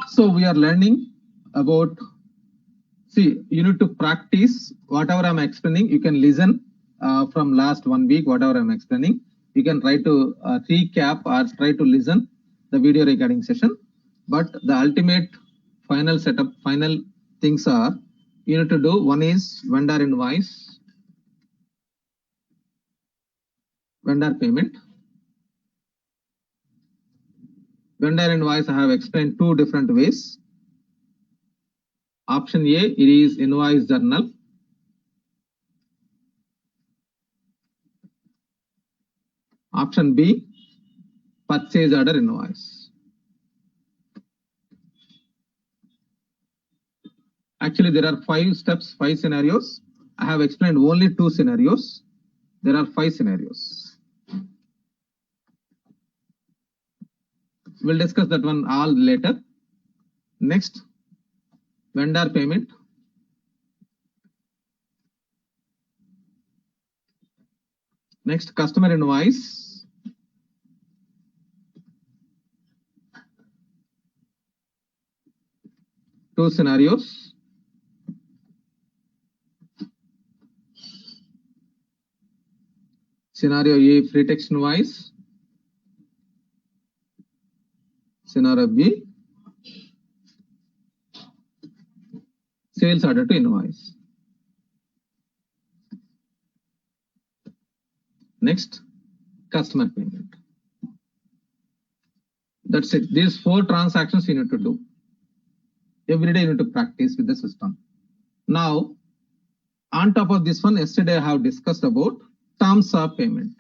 So we are learning about, see, you need to practice whatever I'm explaining. You can listen from last 1 week, whatever I'm explaining. You can try to recap or try to listen the video recording session. But the ultimate final setup, final things are, you need to do, one is vendor invoice, vendor payment. Vendor invoice I have explained two different ways. Option A, it is invoice journal. Option B, purchase order invoice. Actually, there are 5 steps, 5 scenarios. I have explained only 2 scenarios. There are 5 scenarios. We'll discuss that one all later. Next, vendor payment. Next, customer invoice. Two scenarios. Scenario A, free text invoice. Scenario B, sales order to invoice. Next, customer payment. That's it. These 4 transactions you need to do. Every day you need to practice with the system. Now, on top of this one, yesterday I have discussed about terms of payment.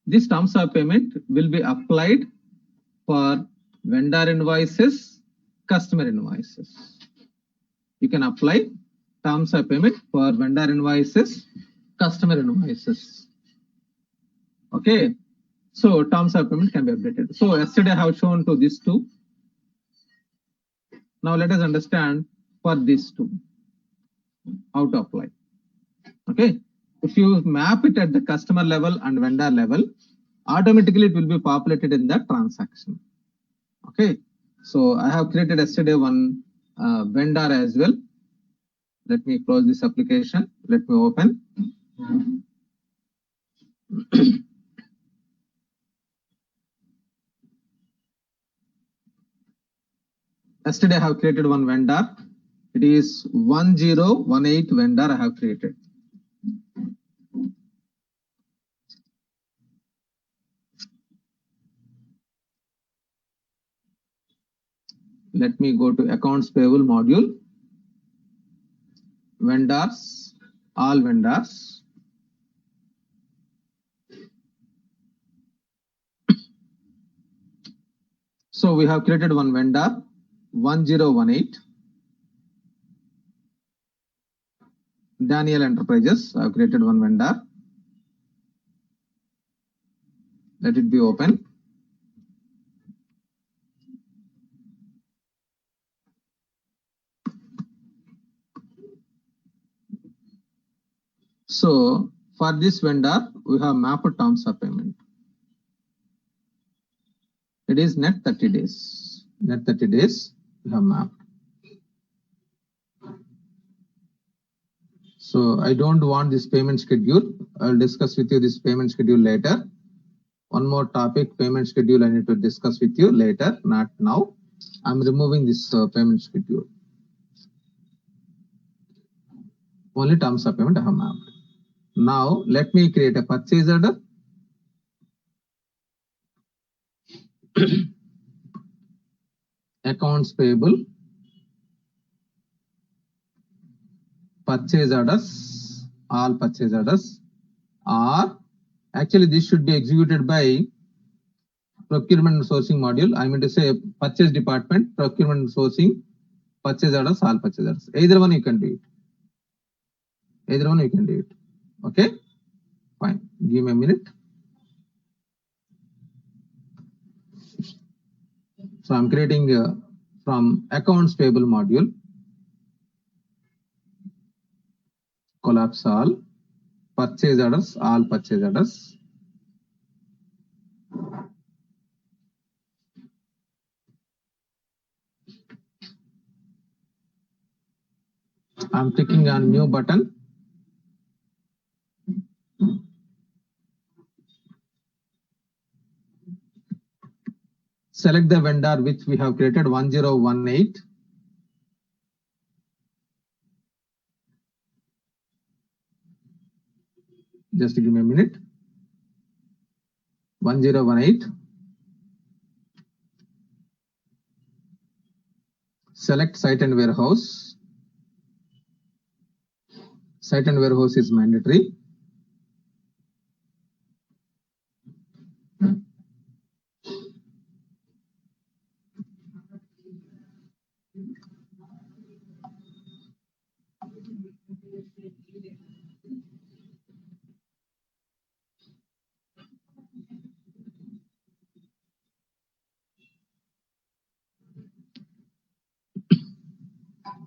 This terms of payment will be applied for vendor invoices, customer invoices. You can apply terms of payment for vendor invoices, customer invoices. Okay, so terms of payment can be updated. So yesterday I have shown to these 2. Now let us understand for these 2 how to apply. Okay, if you map it at the customer level and vendor level, automatically it will be populated in the transaction. Okay, so I have created yesterday one vendor as well. Let me close this application. Let me open. Yesterday I have created one vendor. It is 1018 vendor I have created. Let me go to accounts payable module. Vendors, all vendors. So we have created one vendor, 1018. Daniel Enterprises, I have created one vendor. Let it be open. So for this vendor, we have mapped terms of payment. It is net 30 days. Net 30 days we have mapped. So I don't want this payment schedule. I'll discuss with you this payment schedule later. One more topic, payment schedule, I need to discuss with you later, not now. I'm removing this payment schedule. Only terms of payment I have mapped. Now let me create a purchase order. Accounts payable, purchase orders, all purchase orders, or actually this should be executed by procurement and sourcing module. I mean to say purchase department, procurement and sourcing, purchase orders, all purchase orders. Either one you can do it. Either one you can do it. Okay, fine. Give me a minute. So I'm creating from accounts payable module, collapse all, purchase orders, all purchase orders. I'm clicking on new button. Select the vendor which we have created 1018. Just give me a minute. 1018. Select site and warehouse. Site and warehouse is mandatory.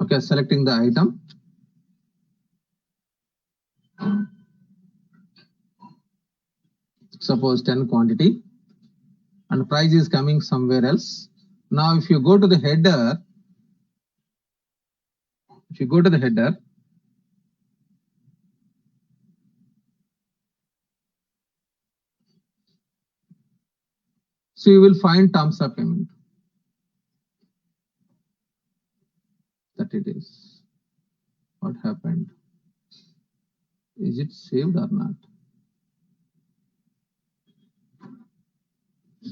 Okay, selecting the item. Suppose 10 quantity and price is coming somewhere else. Now if you go to the header, so you will find terms of payment. 30 days. What happened? Is it saved or not?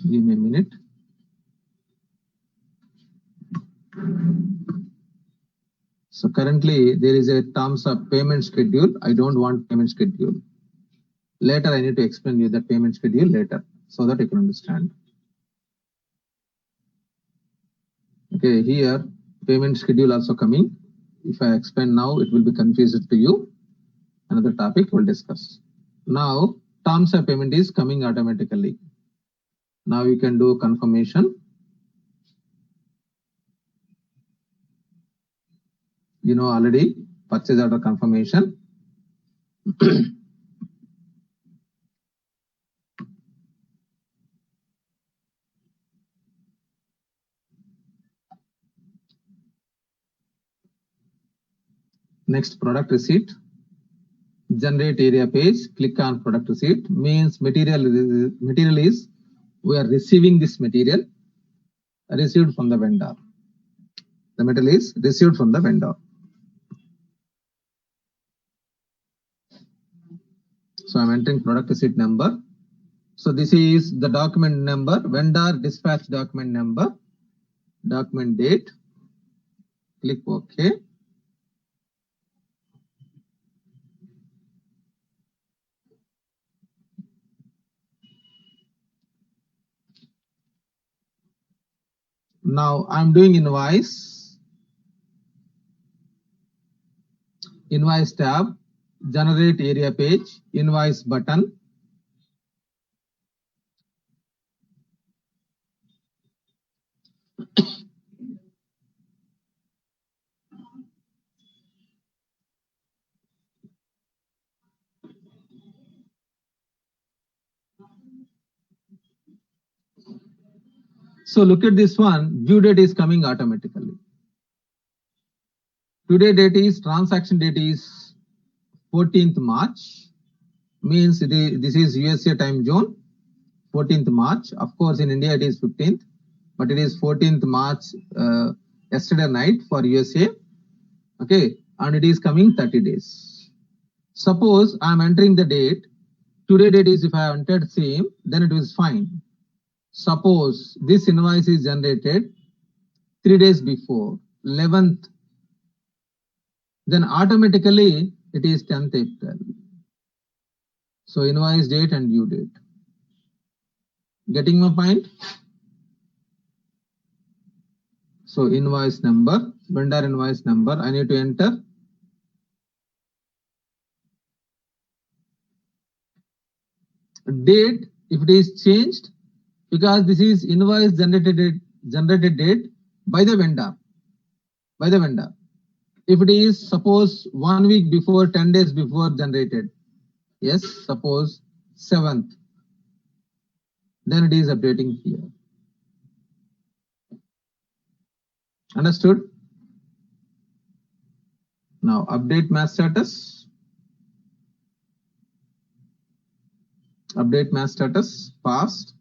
Give me a minute. So currently there is a terms of payment schedule. I don't want payment schedule. Later I need to explain you the payment schedule later so that you can understand. Okay, here payment schedule also coming. If I explain now, it will be confused to you. Another topic we'll discuss. Now terms of payment is coming automatically. Now you can do confirmation. You know already purchase order confirmation. Next, product receipt. Generate area page. Click on product receipt. Means material is we are receiving this material received from the vendor. The material is received from the vendor. So I'm entering product receipt number. So this is the document number, vendor dispatch document number, document date. Click OK. Now I'm doing invoice. Invoice tab, generate area page, invoice button. So look at this one, due date is coming automatically. Today date is, transaction date is 14th March, means this is USA time zone, 14th March. Of course, in India it is 15th, but it is 14th March yesterday night for USA. Okay, and it is coming 30 days. Suppose I am entering the date. Today date is, if I entered same, then it is fine. Suppose this invoice is generated 3 days before, 11th, then automatically it is 10th April. So invoice date and due date. Getting my point? So invoice number, vendor invoice number, I need to enter. Date, if it is changed, because this is invoice generated date by the vendor. If it is suppose 1 week before, 10 days before generated, yes, suppose 7th, then it is updating here. Understood? Now update mass status. Update mass status past.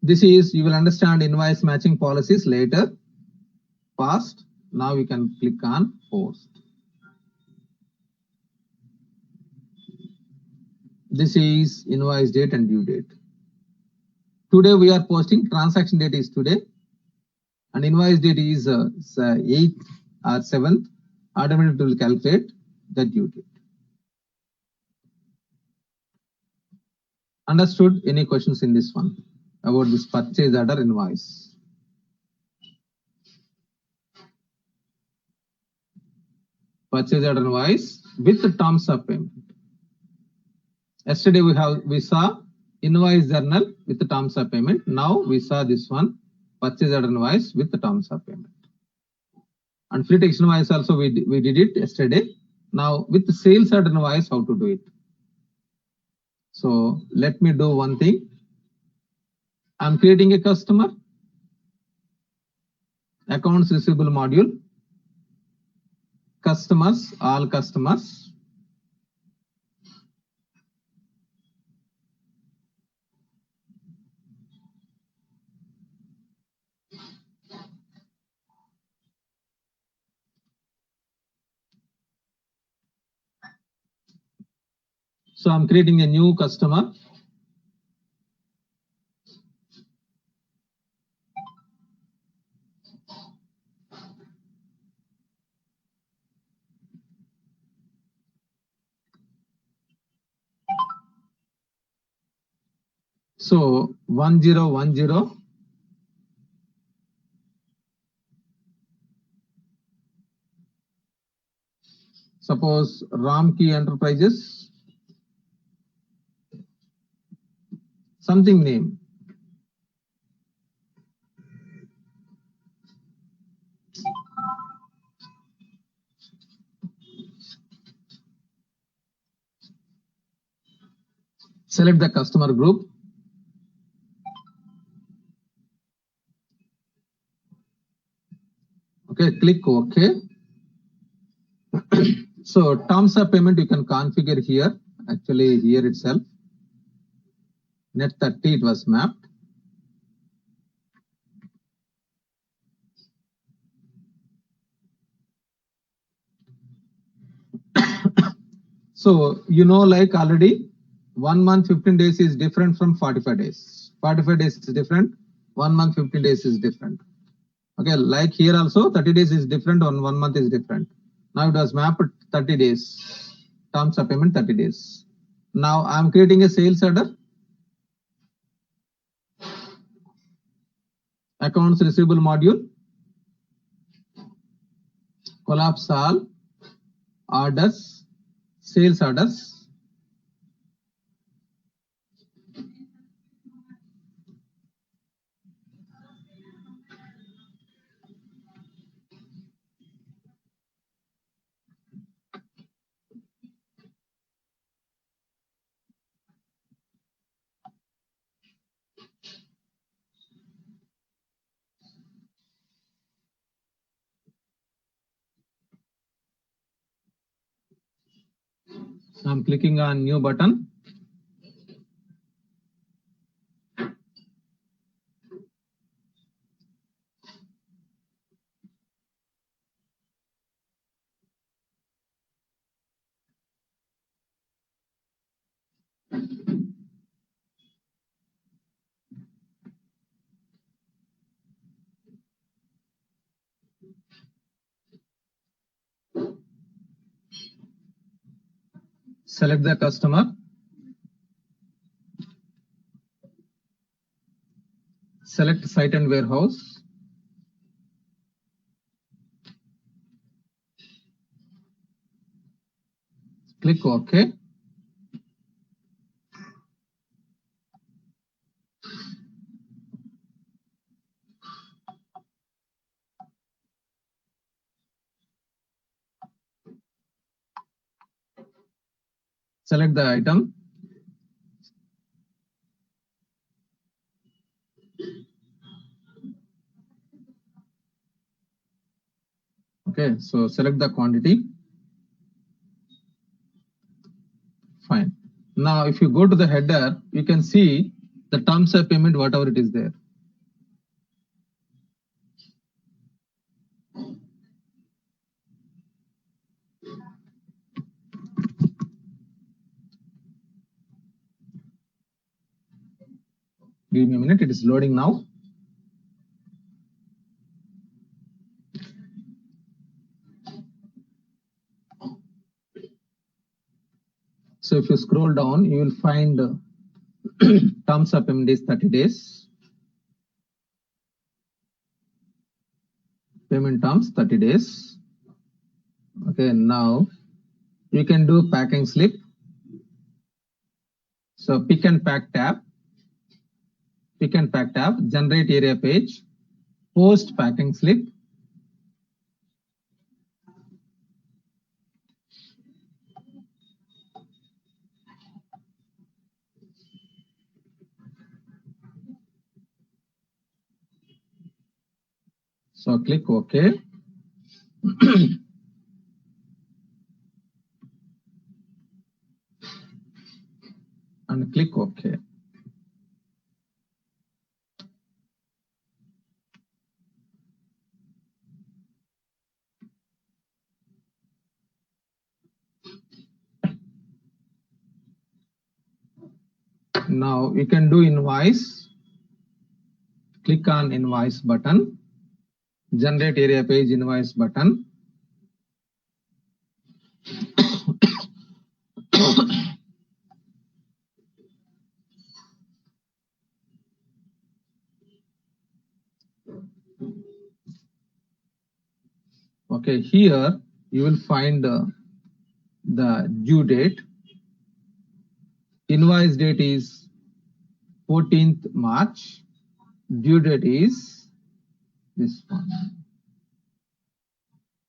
This is, you will understand invoice matching policies later. Past. Now you can click on post. This is invoice date and due date. Today we are posting, transaction date is today, and invoice date is 8th or 7th. Automatically will calculate the due date. Understood? Any questions in this one about this purchase order invoice? Purchase order invoice with the terms of payment. Yesterday we saw invoice journal with the terms of payment. Now we saw this one, purchase order invoice with the terms of payment. And fleet text invoice also we did it yesterday. Now with the sales order invoice, how to do it? So let me do one thing. I'm creating a customer, accounts receivable module, customers, all customers. So I'm creating a new customer. So 1010. Suppose Ramki Enterprises, something name. Select the customer group. Okay, click OK. So terms of payment you can configure here. Actually here itself. Net 30 it was mapped. So you know, like already 1 month 15 days is different from 45 days. 45 days is different. 1 month 15 days is different. Okay, like here also 30 days is different, on 1 month is different. Now it was mapped 30 days. Terms of payment 30 days. Now I'm creating a sales order. Accounts receivable module. Collapse all orders, sales orders. So I'm clicking on new button. Select the customer. Select site and warehouse. Click OK. Select the item. Okay, so select the quantity. Fine. Now, if you go to the header, you can see the terms of payment, whatever it is there. Give me a minute, it is loading now. So if you scroll down, you will find terms of payment is 30 days. Payment terms 30 days. Okay, now you can do packing slip. So pick and pack tab, generate area page, post packing slip. So click OK. And click OK. Now you can do invoice. Click on invoice button. Generate area page invoice button. Okay, here you will find the due date. Invoice date is 14th March. Due date is this one.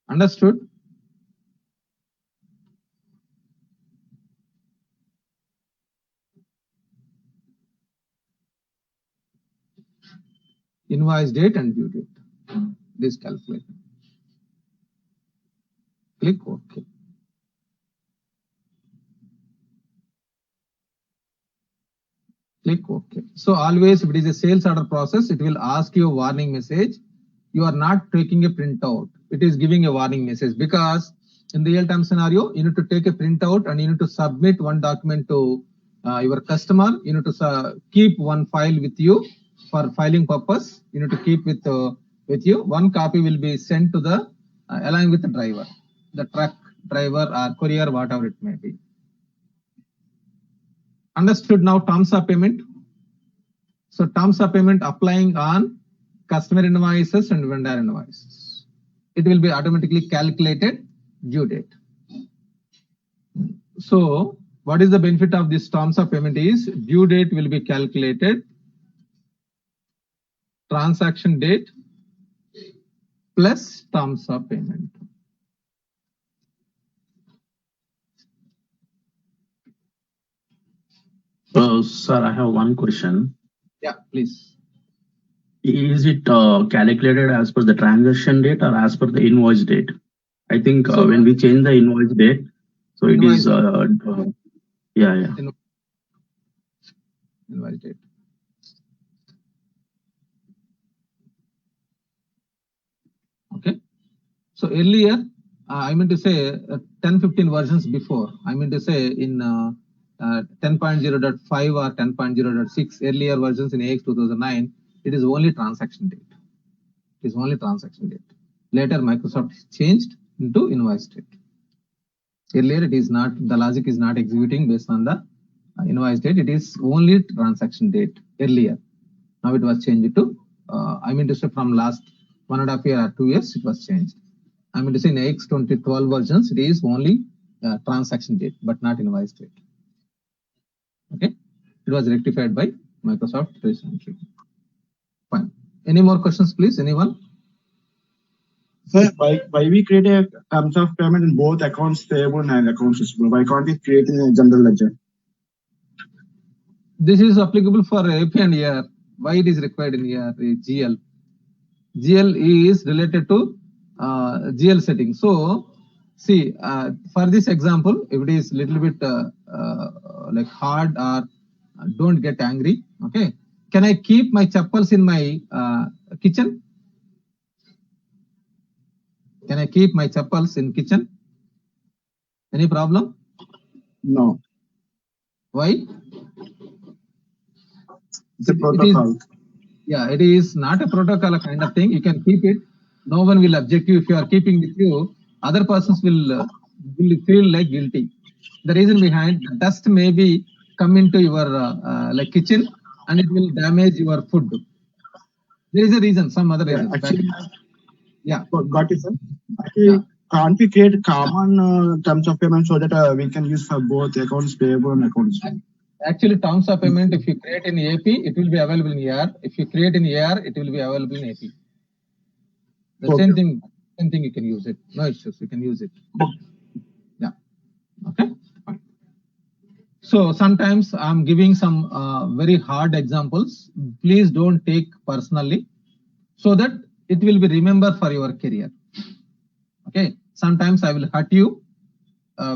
Understood? Invoice date and due date. This calculate. Click OK. Click OK. So always if it is a sales order process, it will ask you a warning message. You are not taking a printout. It is giving a warning message because in the real-time scenario, you need to take a printout and you need to submit one document to your customer. You need to keep one file with you for filing purpose. You need to keep with you. One copy will be sent to the along with the driver, the truck driver or courier, whatever it may be. Understood now terms of payment. So terms of payment applying on customer invoices and vendor invoices. It will be automatically calculated due date. So what is the benefit of this terms of payment is due date will be calculated, transaction date plus terms of payment. Sir, I have one question. Yeah, please. Is it calculated as per the transaction date or as per the invoice date? I think when we change the invoice date, so it is invoice date. Okay. So earlier, I mean to say 10-15 versions before, I mean to say in 10.0.5 or 10.0.6 earlier versions in AX 2009, it is only transaction date. It is only transaction date. Later, Microsoft changed into invoice date. Earlier, it is not, the logic is not executing based on the invoice date. It is only transaction date earlier. Now it was changed to, I mean to say from last 1.5 years or 2 years, it was changed. I mean to say in AX 2012 versions, it is only transaction date, but not invoice date. Okay, it was rectified by Microsoft recently. Fine. Any more questions, please? Anyone? Sir, why we create a terms of payment in both accounts payable and accounts receivable? Why can't we create in a general ledger? This is applicable for AP and AR. Why it is required in AR? GL. GL is related to GL setting. So see, for this example, if it is little bit like hard or don't get angry, okay, can I keep my chappals in my kitchen? Can I keep my chappals in kitchen? Any problem? No, Why? it's a It is, protocol. yeah, it is not a protocol kind of thing. You can keep it. No one will object you if you are keeping with you. Other persons will feel like guilty. The reason behind the dust may be come into your like kitchen and it will damage your food. There is a reason, some other Yeah, reason. actually, Yeah, got it, sir. yeah. Actually, can't we create common terms of payment so that we can use for both accounts payable and accounts receivable? Actually, terms of payment, if you create in AP, it will be available in AR. If you create in AR, it will be available in AP. The Okay. same thing you can use it. No issues, you can use it. Yeah. Okay. Fine. So sometimes I'm giving some very hard examples. Please don't take personally, so that it will be remembered for your career. Okay. Sometimes I will hurt you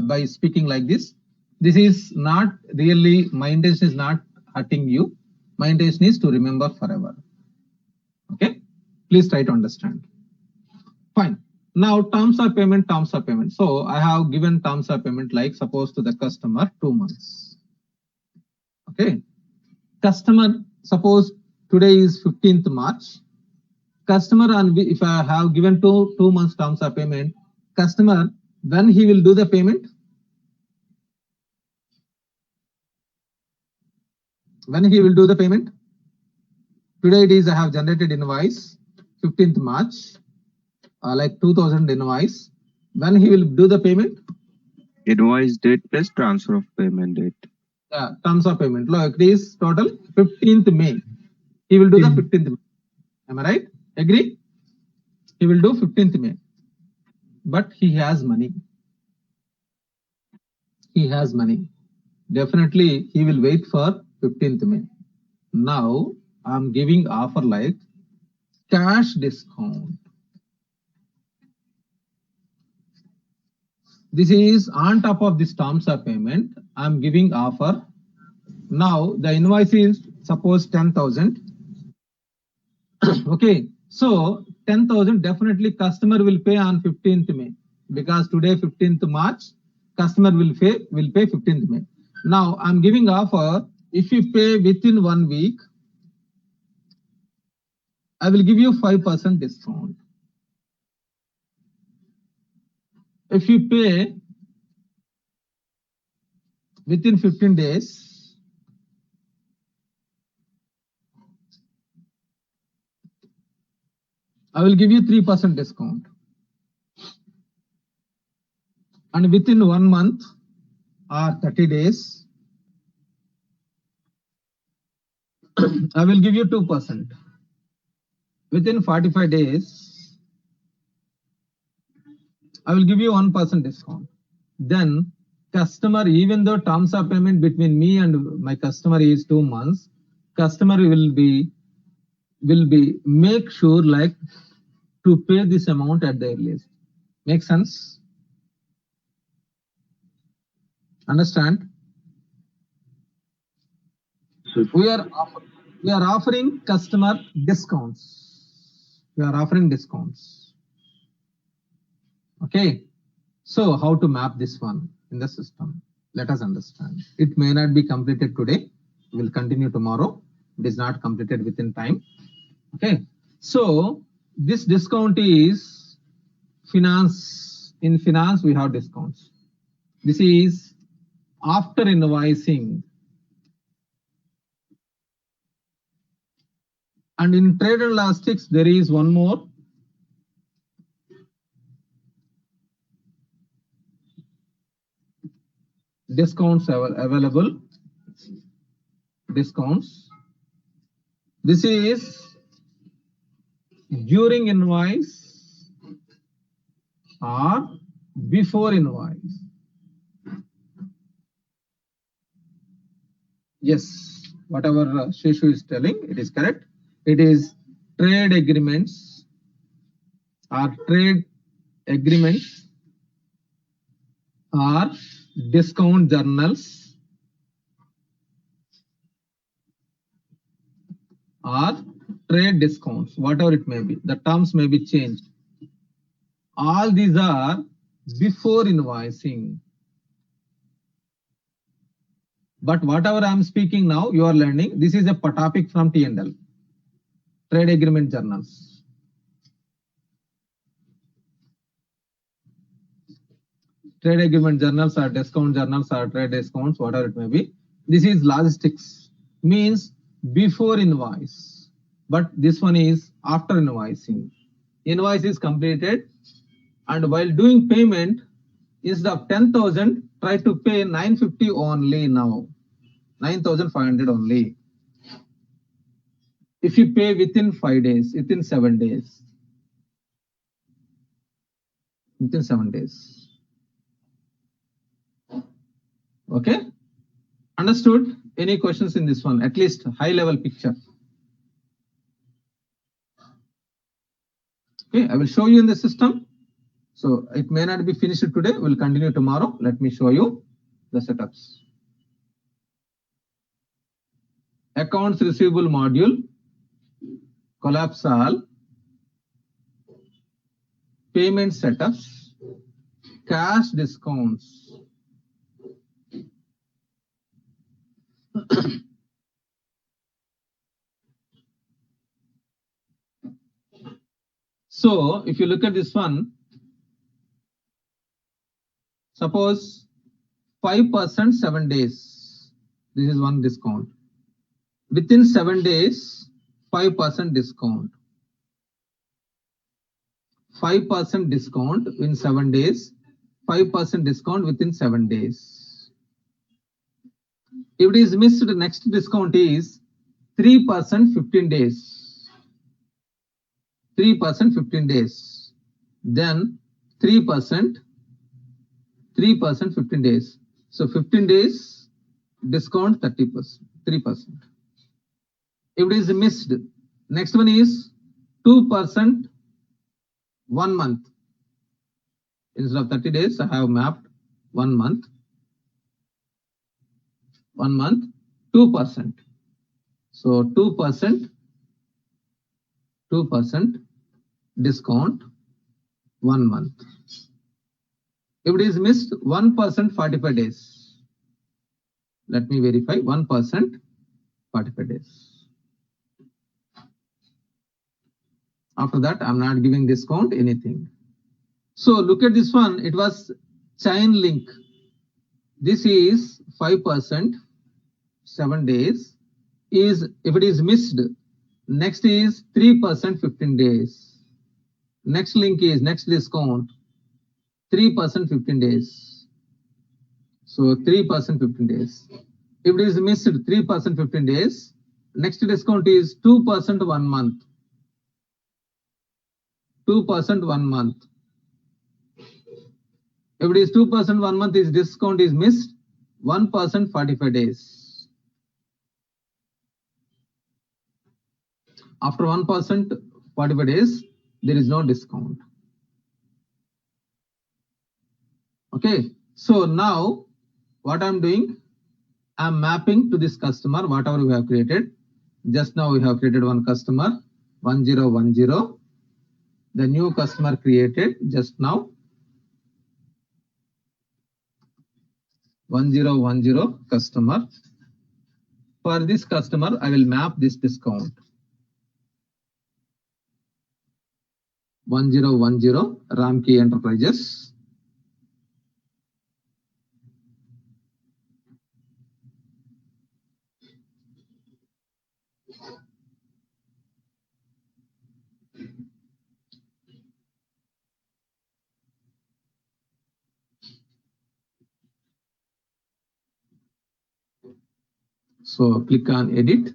by speaking like this. This is not really, my intention is not hurting you. My intention is to remember forever. Okay. Please try to understand. Fine. Now terms of payment, terms of payment. So I have given terms of payment like suppose to the customer 2 months. Okay. Customer, suppose today is 15th March. Customer, and if I have given 2 months terms of payment, customer, when he will do the payment? When he will do the payment? Today it is, I have generated invoice 15th March, like 2000 invoice. When he will do the payment? Invoice date plus transfer of payment date. Yeah, terms of payment. Look, it is total 15th May. He will do the 15th May. Am I right? Agree? He will do 15th May. But he has money. He has money. Definitely he will wait for 15th May. Now I'm giving offer like cash discount. This is on top of this terms of payment. I'm giving offer. Now the invoice is suppose 10,000. Okay, so 10,000 definitely customer will pay on 15th May, because today 15th March, customer will pay 15th May. Now I'm giving offer. If you pay within 1 week, I will give you 5% discount. If you pay within 15 days, I will give you 3% discount. And within 1 month or 30 days, I will give you 2%. Within 45 days, I will give you 1% discount. Then customer, even though terms of payment between me and my customer is 2 months, customer will be make sure like to pay this amount at the earliest. Make sense? Understand? We are offering customer discounts. We are offering discounts. Okay. So how to map this one in the system? Let us understand. It may not be completed today. We will continue tomorrow. It is not completed within time. Okay. So this discount is finance. In finance, we have discounts. This is after invoicing. And in trade and logistics, there is one more. Discounts available. Discounts. This is during invoice or before invoice. Yes, whatever Sheshu is telling, it is correct. It is trade agreements or trade agreements or discount journals or trade discounts, whatever it may be. The terms may be changed. All these are before invoicing. But whatever I am speaking now, you are learning. This is a topic from T&L, trade agreement journals. Trade agreement journals or discount journals or trade discounts, whatever it may be. This is logistics, means before invoice. But this one is after invoicing. Invoice is completed, and while doing payment, instead of 10,000, try to pay 950 only now. 9,500 only. If you pay within 5 days, within 7 days, within 7 days. Okay? Understood? Any questions in this one? At least high level picture. Okay, I will show you in the system. So it may not be finished today. We'll continue tomorrow. Let me show you the setups. Accounts receivable module, collapse all, payment setups, cash discounts. So if you look at this one, suppose 5% 7 days. This is one discount. Within 7 days, 5% discount. 5% discount in 7 days, 5% discount within 7 days. If it is missed, the next discount is 3% 15 days. 3% 15 days. Then 3%, 3% 15 days. So 15 days discount 30%, 3%. If it is missed, next one is 2% 1 month. Instead of 30 days, I have mapped 1 month. 1 month, 2%. So 2% discount 1 month. If it is missed, 1% 45 days. Let me verify. 1% 45 days. After that, I'm not giving discount anything. So look at this one. It was chain link. This is 5%, 7 days. Is if it is missed, next is 3% 15 days. Next link is next discount 3% 15 days. So 3% 15 days. If it is missed 3% 15 days, next discount is 2% 1 month. 2% 1 month. If it is 2% 1 month, is discount is missed, 1% 45 days. After 1% 45 days, there is no discount. Okay, so now what I'm doing, I'm mapping to this customer whatever we have created. Just now we have created one customer 1010. The new customer created just now 1010 customer. For this customer, I will map this discount 1010 Ramkey Enterprises. So click on edit.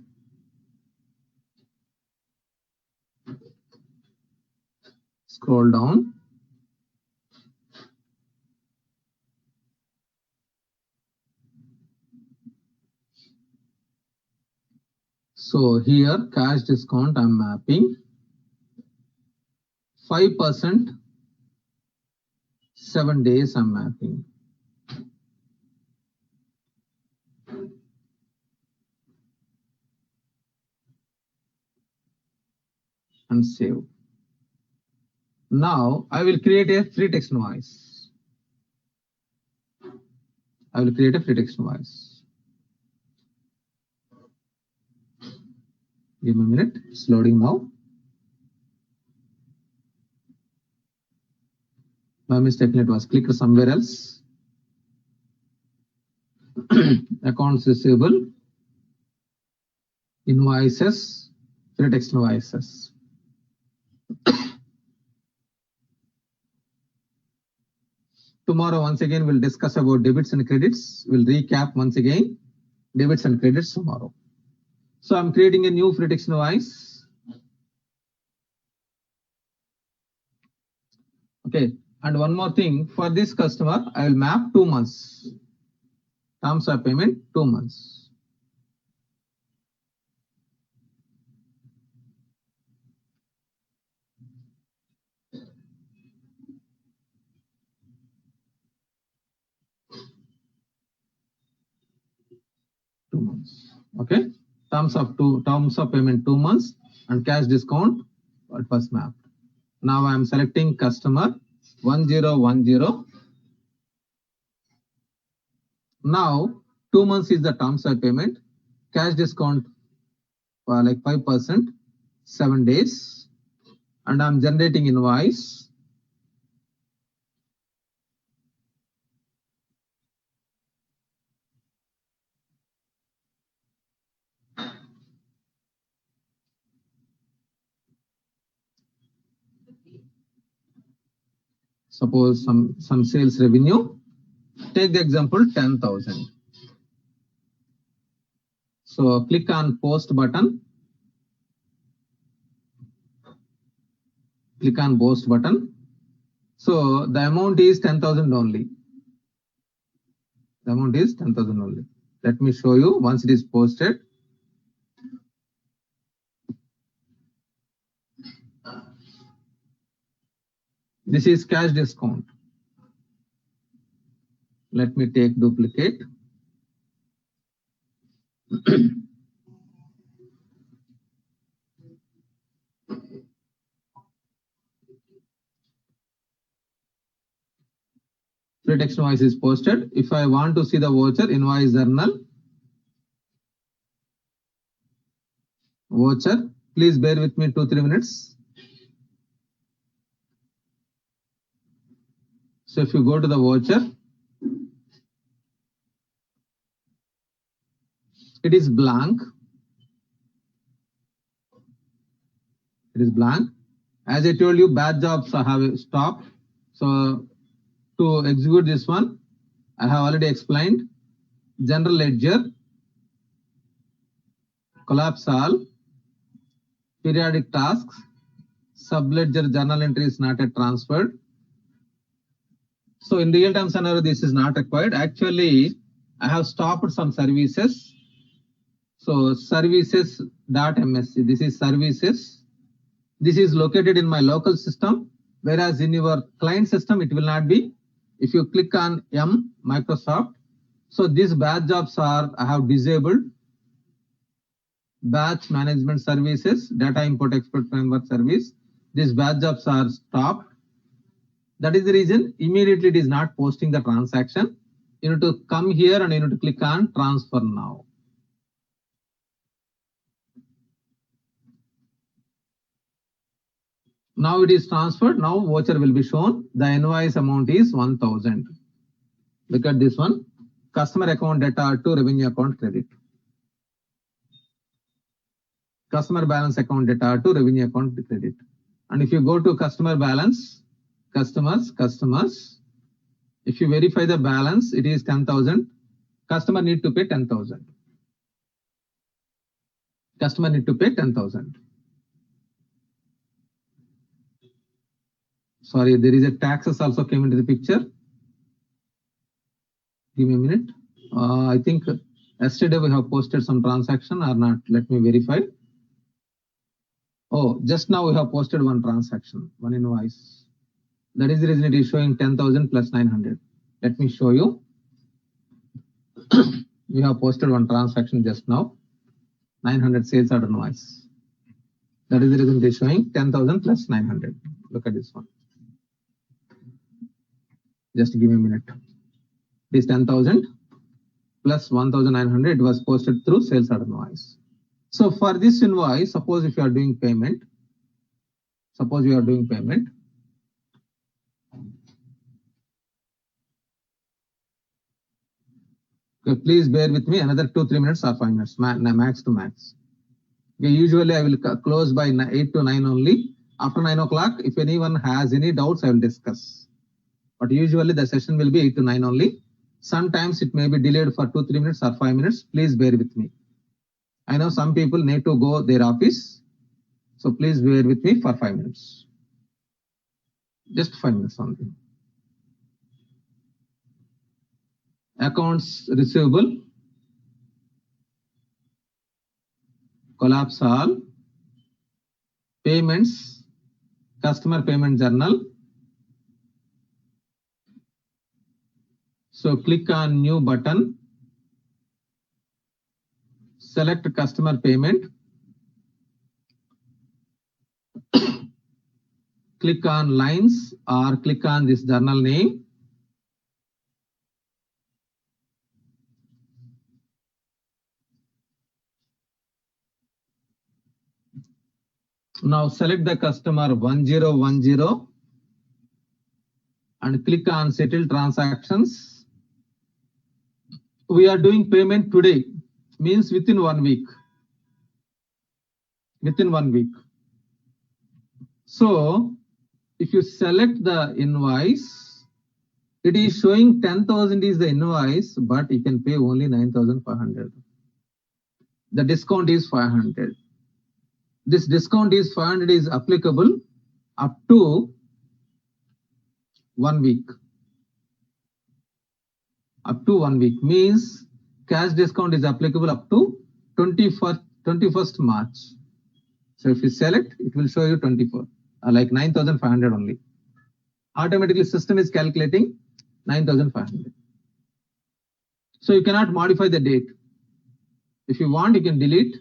Scroll down. So here cash discount I'm mapping 5%, 7 days I'm mapping. And save. Now I will create a free text invoice. I will create a free text invoice. Give me a minute. It's loading now. By mistake, it was clicked somewhere else. Accounts receivable, invoices, free text invoices. Tomorrow, once again, we'll discuss about debits and credits. We'll recap once again debits and credits tomorrow. So I'm creating a new free text invoice. Okay, and one more thing, for this customer, I will map 2 months. Terms of payment, 2 months. Okay, terms of payment 2 months and cash discount what was mapped. Now I am selecting customer 1010. Now 2 months is the terms of payment, cash discount like 5%, 7 days, and I'm generating invoice. Suppose some sales revenue. Take the example 10,000. So click on post button. Click on post button. So the amount is 10,000 only. The amount is 10,000 only. Let me show you once it is posted. This is cash discount. Let me take duplicate. Free text invoice is posted. If I want to see the voucher, invoice journal. Voucher, please bear with me 2-3 minutes. So if you go to the voucher, it is blank. It is blank. As I told you, batch jobs have stopped. So to execute this one, I have already explained. General ledger, collapse all, periodic tasks, subledger journal entry is not yet transferred. So in real-time scenario, this is not required. Actually, I have stopped some services. So services.msc, this is services. This is located in my local system, whereas in your client system, it will not be. If you click on M, Microsoft, so these batch jobs are, I have disabled. Batch management services, data import export framework service. These batch jobs are stopped. That is the reason immediately it is not posting the transaction. You need to come here and you need to click on transfer now. Now it is transferred. Now voucher will be shown. The invoice amount is 1,000. Look at this one. Customer account data to revenue account credit. Customer balance account data to revenue account credit. And if you go to customer balance, customers, if you verify the balance, it is 10,000. Customer need to pay 10,000. Customer need to pay 10,000. Sorry, there is a taxes also came into the picture. Give me a minute. I think yesterday we have posted some transaction or not. Let me verify. Oh, just now we have posted one transaction, one invoice. That is the reason it is showing 10,000 plus 900. Let me show you. We have posted one transaction just now. 900 sales order invoice. That is the reason it is showing 10,000 plus 900. Look at this one. Just give me a minute. This 10,000 plus 1,900 was posted through sales order invoice. So for this invoice, suppose if you are doing payment, okay, please bear with me another 2-3 minutes or 5 minutes, max to max. Okay, usually I will close by 8 to 9 only. After 9 o'clock, if anyone has any doubts, I will discuss. But usually the session will be 8 to 9 only. Sometimes it may be delayed for 2-3 minutes or 5 minutes. Please bear with me. I know some people need to go their office. So please bear with me for 5 minutes. Just 5 minutes only. Accounts receivable, collapse all, payments, customer payment journal. So click on new button, select customer payment, click on lines or click on this journal name. Now select the customer 1010 and click on settle transactions. We are doing payment today, means within 1 week. Within 1 week. So if you select the invoice, it is showing 10,000 is the invoice, but you can pay only 9,500. The discount is 500. This discount is 500 is applicable up to 1 week. Up to 1 week means cash discount is applicable up to 21st March. So if you select, it will show you 24, like 9,500 only. Automatically system is calculating 9,500. So you cannot modify the date. If you want, you can delete.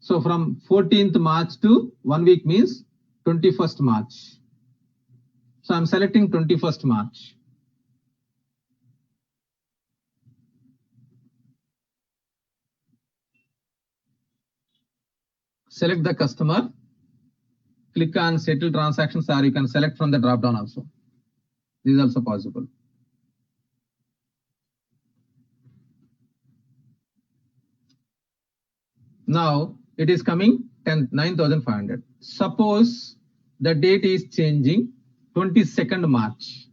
So from 14th March to 1 week means 21st March. So I'm selecting 21st March. Select the customer, click on settle transactions, or you can select from the drop down also. This is also possible. Now it is coming 9,500. Suppose the date is changing 22nd March.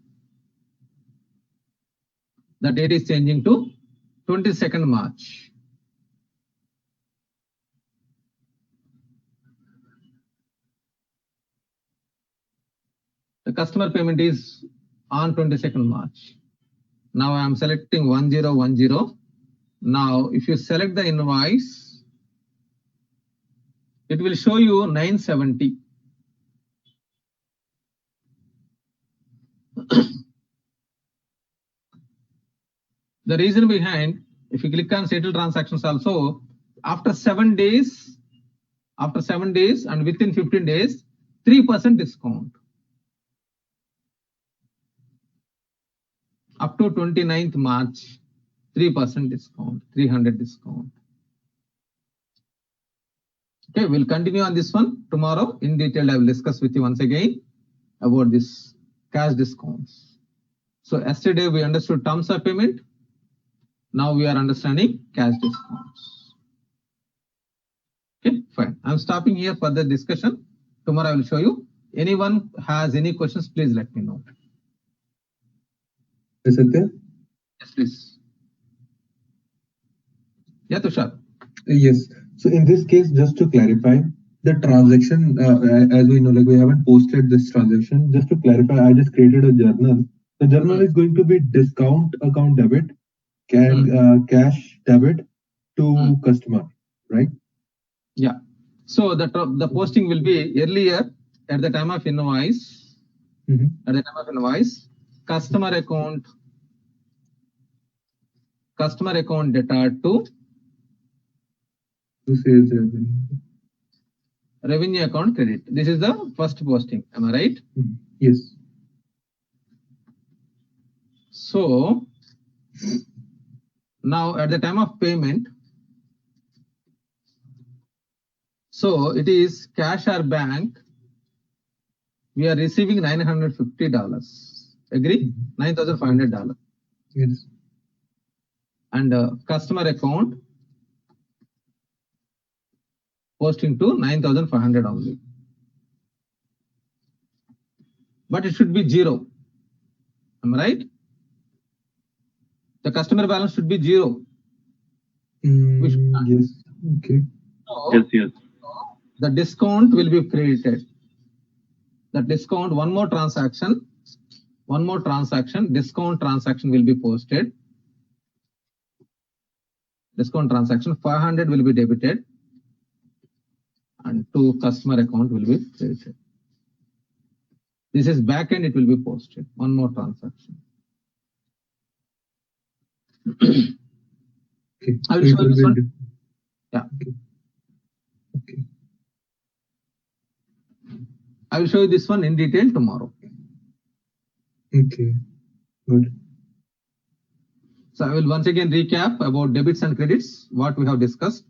The date is changing to 22nd March. The customer payment is on 22nd March. Now I am selecting 1010. Now if you select the invoice, it will show you 970. The reason behind, if you click on settle transactions also, after 7 days and within 15 days, 3% discount. Up to 29th March, 3% discount, 300 discount. Okay, we'll continue on this one tomorrow. In detail, I will discuss with you once again about this cash discounts. So yesterday we understood terms of payment. Now we are understanding cash discounts. Okay, fine. I'm stopping here for the discussion. Tomorrow I will show you. Anyone has any questions, please let me know. Yes, Satya? Yes, please. Yeah, Tushar. Yes. So in this case, just to clarify, the transaction, as we know, like we haven't posted this transaction. Just to clarify, I just created a journal. The journal is going to be discount account debit, cash debit to customer, right? Yeah. So the posting will be earlier. at the time of invoice, customer account data to sales revenue. Revenue account credit. This is the first posting. Am I right? Yes. So now at the time of payment, so it is cash or bank. We are receiving $950. Agree? $9,500. Yes. And customer account posting to 9,500 only. But it should be zero. Am I right? The customer balance should be zero. Yes. Okay. So, Yes. the discount will be credited. The discount, one more transaction, discount transaction will be posted. Discount transaction, 500 will be debited and to customer account will be credited. This is back end, it will be posted. One more transaction. Okay. I will show you this one. Yeah. Okay. I will show you this one in detail tomorrow. Okay. Good. So I will once again recap about debits and credits, what we have discussed.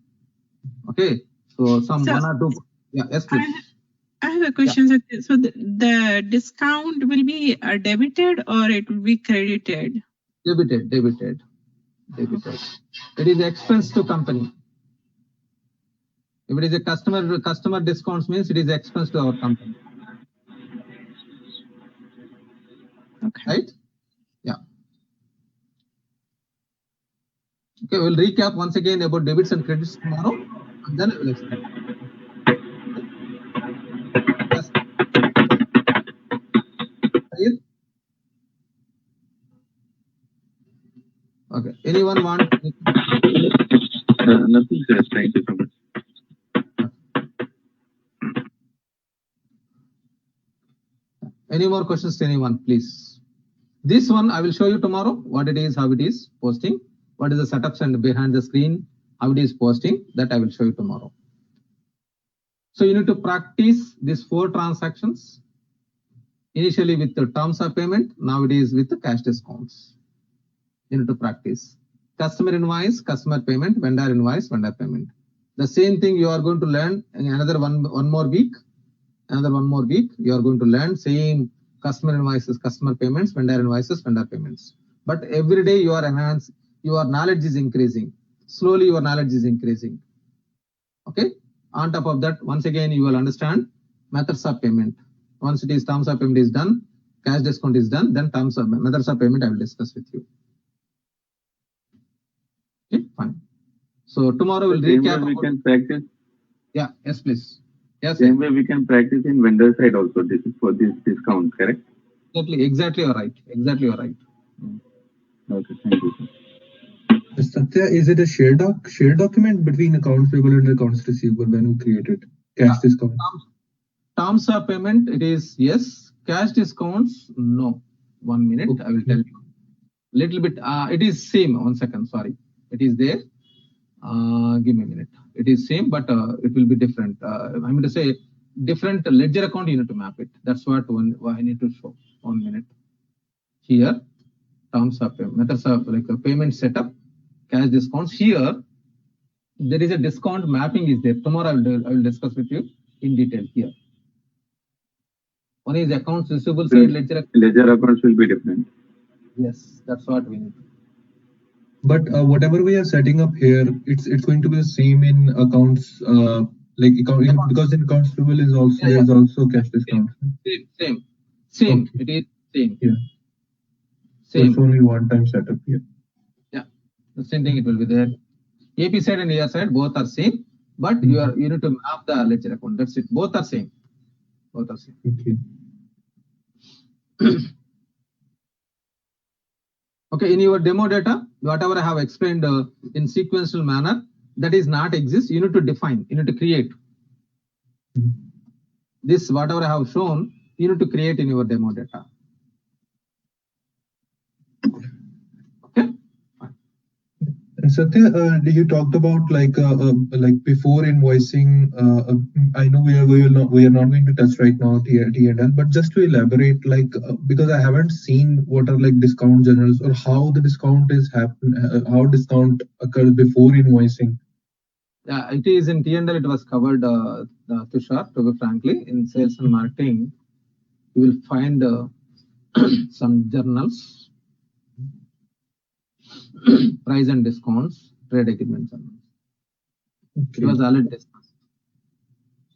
Okay. So one or two. Yeah. Yes, please. I have a question. Yeah. So the discount will be debited or it will be credited? Debited. It is expense to company. If it is a customer discounts means it is expense to our company. Okay. Right? Yeah. Okay, we'll recap once again about debits and credits tomorrow, and then I will explain. Yes. Okay. Anyone want? Nothing, sir. Thank you so much. Any more questions to anyone, please? This one I will show you tomorrow, what it is, how it is posting, what is the setups and behind the screen, how it is posting, that I will show you tomorrow. So you need to practice these 4 transactions. Initially with the terms of payment, now it is with the cash discounts. You need to practice. Customer invoice, customer payment, vendor invoice, vendor payment. The same thing you are going to learn in another one more week. Another one more week, you are going to learn same customer invoices, customer payments, vendor invoices, vendor payments. But every day you are enhanced, your knowledge is increasing. Slowly your knowledge is increasing. Okay. On top of that, once again, you will understand methods of payment. Once it is terms of payment is done, cash discount is done, then terms of methods of payment I will discuss with you. Okay, fine. So tomorrow we'll recap. We can practice. Yeah. Yes, please. Yes. Same way we can practice in vendor side also. This is for this discount, correct? Exactly. You're right. Exactly, you're right. Okay, thank you. Satya, is it a shared document between accounts payable and accounts receivable when you create it? Cash discount. Terms of payment, it is yes. Cash discounts, no. 1 minute, okay. I will tell you. Little bit. It is same. 1 second. Sorry, it is there. Give me a minute. It is same, but it will be different. I'm going to say different ledger account. You need to map it. That's what I need to show. 1 minute. Here, terms of payment, methods of like a payment setup, cash discounts. Here, there is a discount mapping is there. Tomorrow I will discuss with you in detail here. One is accounts receivable side, ledger accounts will be different. Yes, that's what we need. But whatever we are setting up here, it's going to be the same in accounts, because in accounts payable is also there's also cash discount. Same. Okay. It is same. Yeah. Same. So it's only one-time setup here. Yeah, the same thing it will be there. AP side and AR side both are same, but you need to map the ledger account. That's it. Both are same. Okay. Okay, in your demo data, whatever I have explained in sequential manner, that is not exist. You need to define, you need to create. this whatever I have shown, you need to create in your demo data. Okay. And Satya, you talked about like before invoicing. I know we are not going to touch right now T&L, but just to elaborate, like because I haven't seen what are like discount journals or how the discount is happen, how discount occurs before invoicing. Yeah, it is in T&L. It was covered, Tushar. To be frankly, in sales and marketing, you will find some journals, price and discounts, trade agreement journals. Okay. It was already discussed.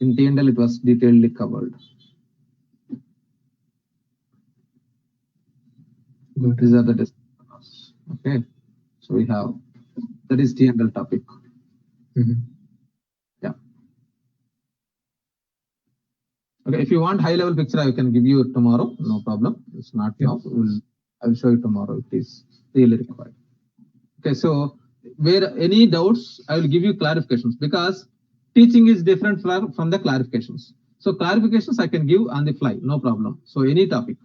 In T&L, it was detailedly covered. Good. These are the discounts. Okay, so we have that is T&L topic. Yeah. Okay, if you want high level picture, I can give you tomorrow. No problem. It's not now. I will show you tomorrow. It is really required. Okay, so where any doubts, I will give you clarifications because teaching is different from the clarifications. So clarifications I can give on the fly, no problem. So any topic,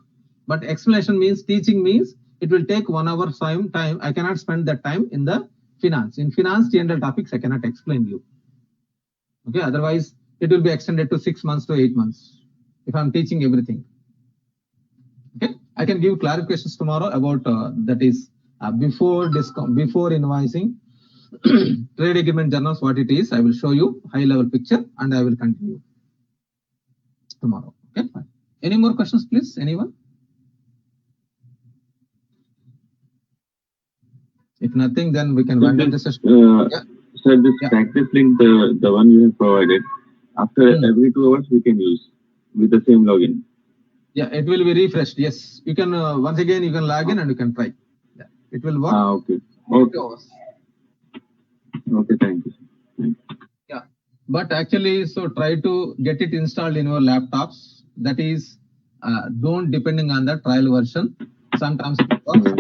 but explanation means teaching means it will take 1 hour time. I cannot spend that time in the finance. In finance T&L topics, I cannot explain you. Okay, otherwise it will be extended to 6 months to 8 months if I'm teaching everything. Okay, I can give clarifications tomorrow about that is before discount, before invoicing, trade agreement journals, what it is. I will show you high level picture and I will continue tomorrow. Okay, fine. Any more questions, please? Anyone? If nothing, then we can wind up the session. So this practice link, the one you have provided, after every 2 hours we can use with the same login. Yeah, it will be refreshed. Yes, you can once again you can log in and you can try. Yeah, it will work. Okay. Okay, thank you. Yeah, but actually, so try to get it installed in your laptops. That is, don't depending on the trial version. Sometimes it works.